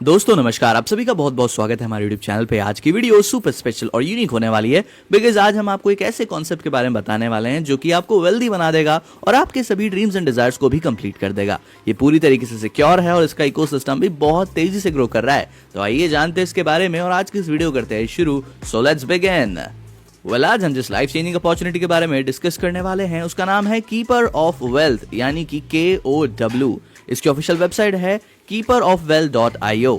दोस्तों नमस्कार, आप सभी का बहुत बहुत स्वागत है हमारे यूट्यूब चैनल पे। आज की वीडियो सुपर स्पेशल और यूनिक होने वाली है बिकॉज आज हम आपको एक ऐसे कॉन्सेप्ट के बारे में बताने वाले हैं जो कि आपको वेल्दी बना देगा और आपके सभी ड्रीम्स एंड डिजायर्स को भी कंप्लीट कर देगा। ये पूरी तरीके से सिक्योर है और इसका इकोसिस्टम भी बहुत तेजी से ग्रो कर रहा है। तो आइए जानते हैं इसके बारे में और आज की इस वीडियो करते हैं शुरू। So let's begin. आज हम जिस लाइफ चेंजिंग अपॉर्चुनिटी के बारे में डिस्कस करने वाले हैं उसका नाम है कीपर ऑफ वेल्थ यानी कि KOW। इसकी ऑफिशियल वेबसाइट है keeperofwealth.io।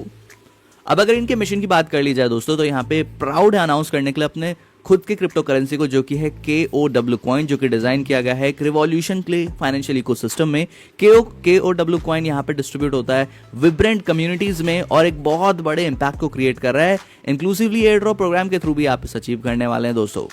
अब अगर इनके मिशन की बात कर ली जाए दोस्तों, तो यहाँ पे प्राउड है अनाउंस करने के लिए अपने खुद के क्रिप्टो करेंसी को, जो कि है KOW कॉइन, जो कि डिजाइन किया गया है एक रिवॉल्यूशन के लिए फाइनेंशियल इकोसिस्टम में। KOW कॉइन यहाँ पे डिस्ट्रीब्यूट होता है विब्रेंट कम्युनिटीज में और एक बहुत बड़े इंपैक्ट को क्रिएट कर रहा है। इंक्लूसिवली एयर ड्रॉप प्रोग्राम के थ्रू भी आप इसे अचीव करने वाले हैं दोस्तों।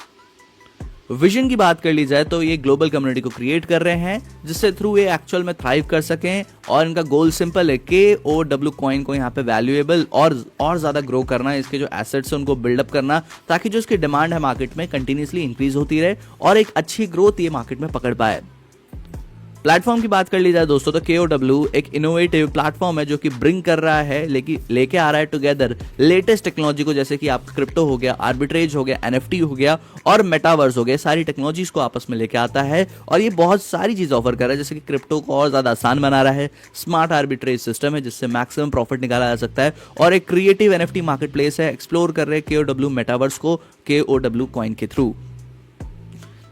विजन की बात कर ली जाए तो ये ग्लोबल कम्युनिटी को क्रिएट कर रहे हैं जिससे थ्रू ये एक्चुअल में थ्राइव कर सकें और इनका गोल सिंपल है, KOW कॉइन को यहाँ पे वैल्यूएबल और ज्यादा ग्रो करना, इसके जो एसेट्स हैं उनको बिल्डअप करना, ताकि जो इसकी डिमांड है मार्केट में कंटिन्यूसली इंक्रीज होती रहे और एक अच्छी ग्रोथ ये मार्केट में पकड़ पाए। प्लेटफॉर्म की बात कर ली जाए दोस्तों, तो KOW एक इनोवेटिव प्लेटफॉर्म है जो कि ब्रिंग कर रहा है, लेके आ रहा है टुगेदर लेटेस्ट टेक्नोलॉजी को, जैसे कि आपका क्रिप्टो हो गया, आर्बिट्रेज हो गया, NFT हो गया और मेटावर्स हो गया। सारी टेक्नोलॉजीज को आपस में लेके आता है और ये बहुत सारी चीज ऑफर कर रहा है, जैसे कि क्रिप्टो को और ज्यादा आसान बना रहा है, स्मार्ट आर्बिट्रेज सिस्टम है जिससे मैक्सिमम प्रॉफिट निकाला जा सकता है और एक क्रिएटिव NFT मार्केट प्लेस है। एक्सप्लोर कर रहे हैं KOW मेटावर्स को KOW कॉइन के थ्रू।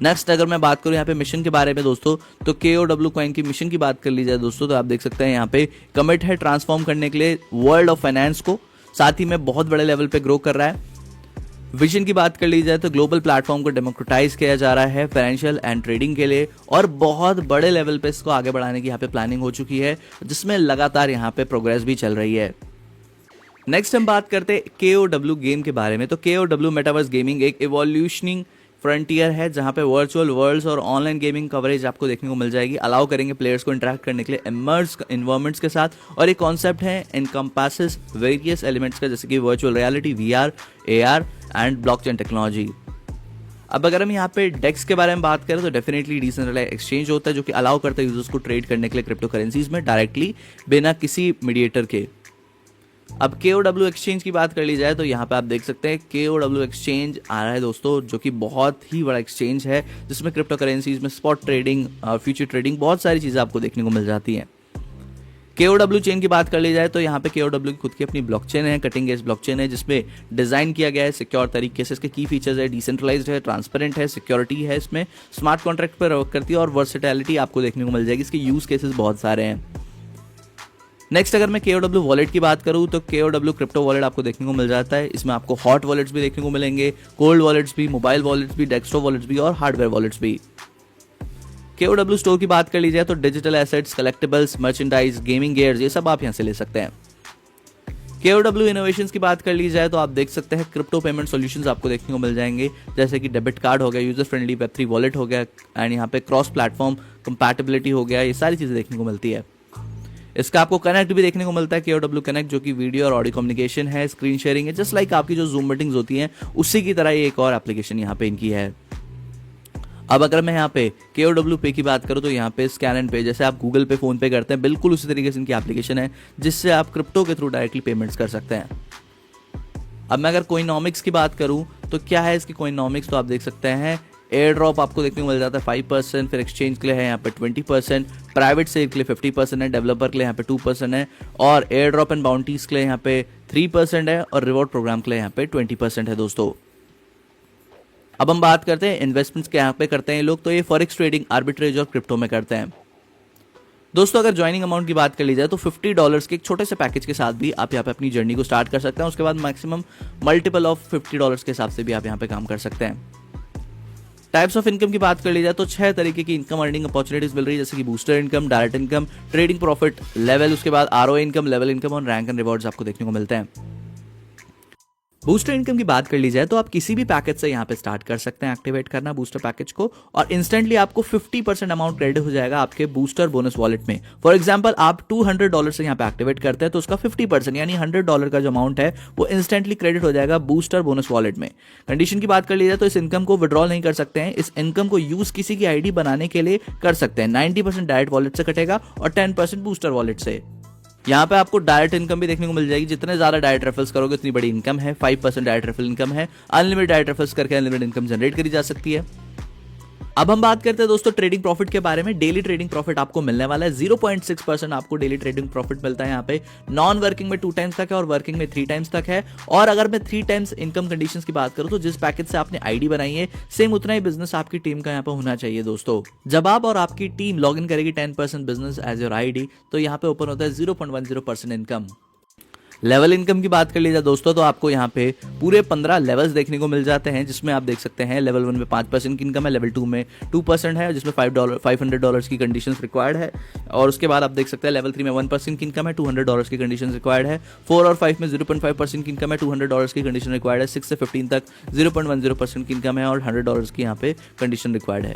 नेक्स्ट अगर मैं बात करूं यहाँ पे मिशन के बारे में दोस्तों, तो KOW कॉइन की मिशन की बात कर ली जाए दोस्तों, तो आप देख सकते हैं यहाँ पे कमिट है ट्रांसफॉर्म करने के लिए वर्ल्ड ऑफ फाइनेंस को, साथ ही में बहुत बड़े लेवल पे ग्रो कर रहा है। विजन की बात कर ली जाए तो ग्लोबल प्लेटफॉर्म को डेमोक्रेटाइज किया जा रहा है फाइनेंशियल एंड ट्रेडिंग के लिए और बहुत बड़े लेवल पे इसको आगे बढ़ाने की यहाँ पे प्लानिंग हो चुकी है, जिसमें लगातार यहाँ पे प्रोग्रेस भी चल रही है। नेक्स्ट हम बात करते हैं KOW गेम के बारे में। तो KOW मेटावर्स गेमिंग एक इवोल्यूशनिंग फ्रंटियर है जहां पे वर्चुअल वर्ल्ड्स और ऑनलाइन गेमिंग कवरेज आपको देखने को मिल जाएगी। अलाउ करेंगे प्लेयर्स को इंटरेक्ट करने के लिए इमर्स एनवायरमेंट्स के साथ और एक कॉन्सेप्ट है इनकम्पासेस वेरियस एलिमेंट्स का, जैसे कि virtual reality, VR, AR and blockchain technology. अब अगर हम यहाँ पे डेक्स के बारे में बात करें तो डेफिनेटली डिसेंट्रलाइज्ड एक्सचेंज होता है जो कि अलाउ करता है यूजर्स को ट्रेड करने के लिए क्रिप्टो करेंसीज में डायरेक्टली बिना किसी मीडिएटर के। अब KOW एक्सचेंज की बात कर ली जाए तो यहाँ पे आप देख सकते हैं KOW एक्सचेंज आ रहा है दोस्तों, जो कि बहुत ही बड़ा एक्सचेंज है जिसमें क्रिप्टो करेंसीज में स्पॉट ट्रेडिंग, फ्यूचर ट्रेडिंग, बहुत सारी चीजें आपको देखने को मिल जाती हैं। KOW चेन की बात कर ली जाए तो यहाँ पे KOW की खुद की अपनी ब्लॉकचेन है, कटिंग एज ब्लॉकचेन है, जिसमें डिजाइन किया गया है सिक्योर तरीके से। इसके की फीचर्स है डिसेंट्रलाइज्ड है, ट्रांसपेरेंट है, सिक्योरिटी है, इसमें स्मार्ट कॉन्ट्रैक्ट पर वर्क करती है और वर्सेटैलिटी आपको देखने को मिल जाएगी। इसके यूज केसेस बहुत सारे हैं। नेक्स्ट अगर मैं KOW वॉलेट की बात करूं तो KOW क्रिप्टो वॉलेट आपको देखने को मिल जाता है। इसमें आपको हॉट वॉलेट्स भी देखने को मिलेंगे, कोल्ड वॉलेट्स भी, मोबाइल वॉलेट्स भी, डेस्कटॉप वॉलेट्स भी और हार्डवेयर वॉलेट्स भी। KOW स्टोर की बात कर ली जाए तो digital assets, collectibles, merchandise, gaming gears, ये सब आप यहां से ले सकते हैं। KOW इनोवेशंस की बात कर ली जाए तो आप देख सकते हैं क्रिप्टो पेमेंट सॉल्यूशंस आपको देखने को मिल जाएंगे, जैसे कि डेबिट कार्ड हो गया, यूजर फ्रेंडली Web3 वॉलेट हो गया एंड यहाँ पे क्रॉस प्लेटफॉर्म कंपैटिबिलिटी हो गया। ये सारी चीजें देखने को मिलती है। इसका आपको कनेक्ट भी देखने को मिलता है, KOW कनेक्ट, जो कि वीडियो और ऑडियो कम्युनिकेशन है, स्क्रीन शेयरिंग है, जस्ट लाइक आपकी जो जूम मीटिंग्स होती हैं उसी की तरह ये एक और एप्लीकेशन यहाँ पे इनकी है। अब अगर मैं यहाँ पे KOW पे की बात करूँ तो यहाँ पे स्कैन एंड पे, जैसे आप गूगल पे, फोन पे करते हैं, बिल्कुल उसी तरीके से इनकी एप्लीकेशन है जिससे आप क्रिप्टो के थ्रू डायरेक्टली पेमेंट्स कर सकते हैं। अब मैं अगर कोइनॉमिक्स की बात करूँ तो क्या है इसकी कोइनॉमिक्स, तो आप देख सकते हैं एयर ड्रॉप आपको देखने को मिल जाता है 5%, फिर एक्सचेंज के लिए है यहाँ पे 20%, प्राइवेट सेल के लिए 50% है, डेवलपर के लिए यहाँ पे 2% है और एयर ड्रॉप एंड बाउंटीज के लिए यहाँ पे 3% है और रिवॉर्ड प्रोग्राम के लिए यहाँ पे 20% है दोस्तों। अब हम बात करते हैं इन्वेस्टमेंट्स के यहाँ पे करते हैं लोग, तो ये फॉरेक्स ट्रेडिंग, आर्बिट्रेज और क्रिप्टो में करते हैं दोस्तों। अगर ज्वाइनिंग अमाउंट की बात कर ली जाए तो $50 के एक छोटे से पैकेज के साथ भी आप यहाँ पे अपनी जर्नी को स्टार्ट कर सकते हैं। उसके बाद मैक्सिमम मल्टीपल ऑफ $50 के हिसाब से भी आप यहाँ पे काम कर सकते हैं। टाइप्स ऑफ इनकम की बात कर ली जाए तो 6 तरीके की इनकम अर्निंग अपॉर्चुनिटीज मिल रही है, जैसे कि booster income, direct income, trading profit level, उसके बाद ROI इनकम, लेवल इनकम और रैंक एंड रिवॉर्ड्स आपको देखने को मिलते हैं। बूस्टर इनकम की बात कर ली जाए तो आप किसी भी पैकेज से यहाँ पे स्टार्ट कर सकते हैं एक्टिवेट करना बूस्टर पैकेज को और इंस्टेंटली आपको 50% अमाउंट क्रेडिट हो जाएगा आपके बूस्टर बोनस वॉलेट में। फॉर एग्जांपल आप $200 से यहाँ पे एक्टिवेट करते हैं तो उसका 50% यानी $100 का जो अमाउंट है वो इंस्टेंटली क्रेडिट हो जाएगा बूस्टर बोनस वॉलेट में। कंडीशन की बात कर ली जाए तो इस इनकम को विड्रॉल नहीं कर सकते हैं, इस इनकम को यूज किसी की आईडी बनाने के लिए कर सकते हैं। 90% डायरेक्ट वॉलेट से कटेगा और 10% बूस्टर वॉलेट से। यहाँ पे आपको डायरेक्ट इनकम भी देखने को मिल जाएगी, जितने ज्यादा डायरेक्ट रेफरल्स करोगे उतनी बड़ी इनकम है। 5% डायरेक्ट रेफरल इनकम है। अनलिमिटेड डायरेक्ट रेफरल्स करके अनलिमिटेड इनकम जनरेट करी जा सकती है। अब हम बात करते हैं दोस्तों ट्रेडिंग प्रॉफिट के बारे में। डेली ट्रेडिंग प्रॉफिट आपको मिलने वाला है 0.6% आपको डेली ट्रेडिंग प्रॉफिट मिलता है। यहाँ पे नॉन वर्किंग में 2 टाइम्स तक है और वर्किंग में 3 टाइम्स तक है। और अगर मैं 3 टाइम्स इनकम कंडीशंस की बात करूं तो जिस पैकेज से आपने आईडी बनाई है सेम उतना ही बिजनेस आपकी टीम का यहाँ पे होना चाहिए दोस्तों। जब आप और आपकी टीम लॉग इन करेगी 10% बिजनेस एज योर आईडी तो यहाँ पे ओपन होता है 0.10% इनकम। लेवल इनकम की बात कर लीजिए दोस्तों तो आपको यहाँ पे पूरे 15 लेवल्स देखने को मिल जाते हैं, जिसमें आप देख सकते हैं लेवल 1 में 5% की इनकम है, लेवल 2 में 2% है जिसमें $500 की कंडीशंस रिक्वायर्ड है। और उसके बाद आप देख सकते हैं लेवल 3 में 1% की इनकम है, $200 की कंडीशंस रिक्वायर्ड है। 4 और 5 में 0.5% की इनकम है, $200 की कंडीशन रिक्वायर्ड है। 6 से 15 तक 0.10% की इनकम है और $100 की यहाँ पे कंडीशन रिक्वायर्ड है।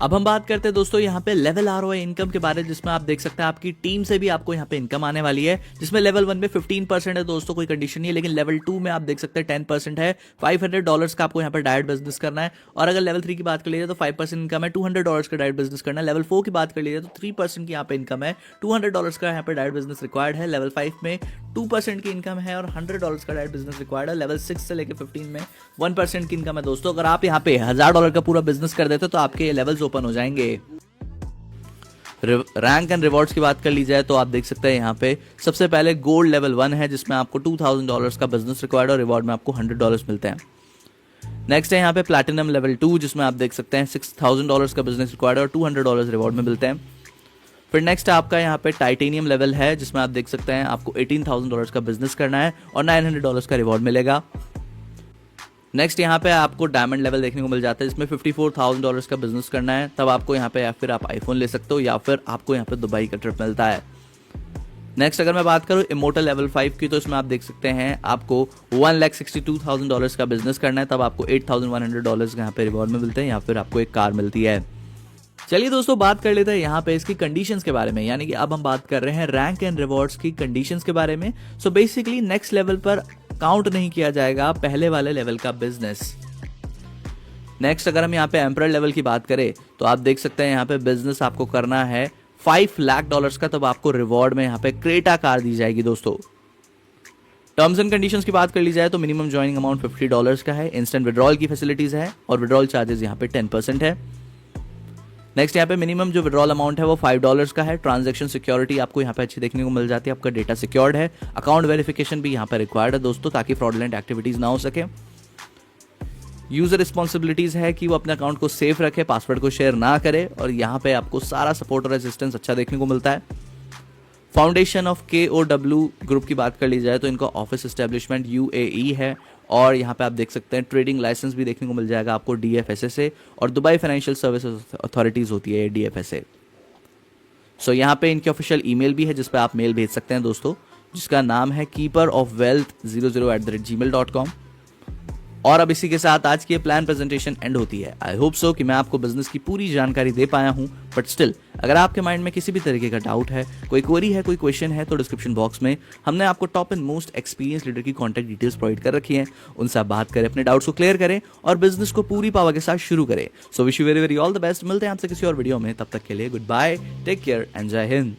अब हम बात करते हैं दोस्तों यहाँ पे लेवल आरओआई इनकम के बारे में, जिसमें आप देख सकते हैं आपकी टीम से भी आपको यहाँ पे इनकम आने वाली है, जिसमें लेवल 1 में 15% है दोस्तों, कोई कंडीशन नहीं है। लेकिन लेवल 2 में आप देख सकते हैं 10% है। $500 का आपको यहाँ पे डायरेक्ट बिजनेस करना है। और अगर लेवल 3 की बात कर लीजिए तो 5% इनकम है, $200 का डायरेक्ट बिजनेस करना है। लेवल 4 की बात कर लीजिए तो 3% की यहाँ पे इनकम है, $200 का यहाँ पे डायरेक्ट बिजनेस रिक्वायर्ड है। लेवल 5 में 2% की इनकम है और $100 का डायरेक्ट बिजनेस रिक्वायर्ड है। लेवल 6 से लेकर 15 में 1% की इनकम है दोस्तों। अगर आप यहाँ पे $1000 का पूरा बिजनेस कर देते तो आपके लेवल्स ओपन हो जाएंगे। रैंक एंड रिवॉर्ड्स की बात कर ली जाए तो आप देख सकते हैं यहाँ पे सबसे पहले गोल्ड लेवल 1 है, जिसमें आपको $2000 का बिजनेस रिक्वायर्ड और रिवॉर्ड में आपको $100 मिलते हैं। नेक्स्ट है यहाँ पे प्लैटिनम लेवल 2, जिसमें आप देख सकते हैं $6000 का बिजनेस रिक्वायर्ड और $200 रिवॉर्ड में मिलते हैं। फिर नेक्स्ट आपका यहाँ पे टाइटेनियम लेवल है, जिसमें आप देख सकते हैं आपको $18000 का बिजनेस करना है और $900 का रिवॉर्ड मिलेगा। नेक्स्ट यहाँ पे आपको डायमंड लेवल देखने को मिल जाता है, जिसमें $54,000 का बिजनेस करना है, तब आपको यहाँ पे या फिर आप आईफोन ले सकते हो या फिर आपको यहाँ पे दुबई का ट्रिप मिलता है। नेक्स्ट अगर मैं बात करूँ इमोर्टल लेवल 5 की तो इसमें आप देख सकते हैं आपको $1,62,000 का बिजनेस करना है, तब आपको $8,100 यहाँ पे रिवॉर्ड में मिलते हैं या फिर आपको एक कार मिलती है। चलिए दोस्तों बात कर लेते हैं यहाँ पे इसकी कंडीशंस के बारे में, यानी कि अब हम बात कर रहे हैं रैंक एंड रिवॉर्ड्स की कंडीशंस के बारे में। सो बेसिकली नेक्स्ट लेवल पर काउंट नहीं किया जाएगा पहले वाले लेवल का बिजनेस। नेक्स्ट अगर हम यहाँ पे एम्परर लेवल की बात करें तो आप देख सकते हैं यहाँ पे बिजनेस आपको करना है $5 लाख का, तब आपको रिवॉर्ड में यहाँ पे क्रेटा कार दी जाएगी दोस्तों। टर्म्स एंड कंडीशंस की बात कर ली जाए तो मिनिमम ज्वाइनिंग अमाउंट $50 का है, इंस्टेंट विड्रॉल की फैसिलिटीज है और विड्रॉल चार्जेस यहाँ पे 10% है। नेक्स्ट यहाँ पे मिनिमम जो विड्रॉल अमाउंट है वो $5 का है। ट्रांजैक्शन सिक्योरिटी आपको यहाँ पे अच्छी देखने को मिल जाती है, आपका डेटा सिक्योर्ड है। अकाउंट वेरिफिकेशन भी यहाँ पे रिक्वायर्ड है दोस्तों, ताकि फ्रॉडलेंट एक्टिविटीज ना हो सके। यूजर रिस्पॉन्सिबिलिटीज है कि वो अपने अकाउंट को सेफ रखे, पासवर्ड को शेयर ना करे, और यहाँ पे आपको सारा सपोर्ट और असिस्टेंस अच्छा देखने को मिलता है। फाउंडेशन ऑफ KOW ग्रुप की बात कर ली जाए तो इनका ऑफिस एस्टेब्लिशमेंट UAE है, और यहाँ पे आप देख सकते हैं ट्रेडिंग लाइसेंस भी देखने को मिल जाएगा आपको DFSA से, और दुबई फाइनेंशियल सर्विसेज अथॉरिटीज होती है DFSA। सो यहाँ पे इनकी ऑफिशियल ईमेल भी है जिस पे आप मेल भेज सकते हैं दोस्तों, जिसका नाम है keeperofwealth00@gmail.com। और अब इसी के साथ आज की प्लान प्रेजेंटेशन एंड होती है। आई होप सो कि मैं आपको बिजनेस की पूरी जानकारी दे पाया हूं, बट स्टिल अगर आपके माइंड में किसी भी तरीके का डाउट है, कोई क्वेरी है, कोई क्वेश्चन है, तो डिस्क्रिप्शन बॉक्स में हमने आपको top and most experience leader की कॉन्टैक्ट डिटेल्स प्रोवाइड कर रखी हैं। उनसे आप बात करें, अपने डाउट्स को क्लियर करें और बिजनेस को पूरी पावर के साथ शुरू करें। So wish you very very all the best. मिलते हैं आपसे किसी और वीडियो में, तब तक के लिए good bye, take care and जय हिंद।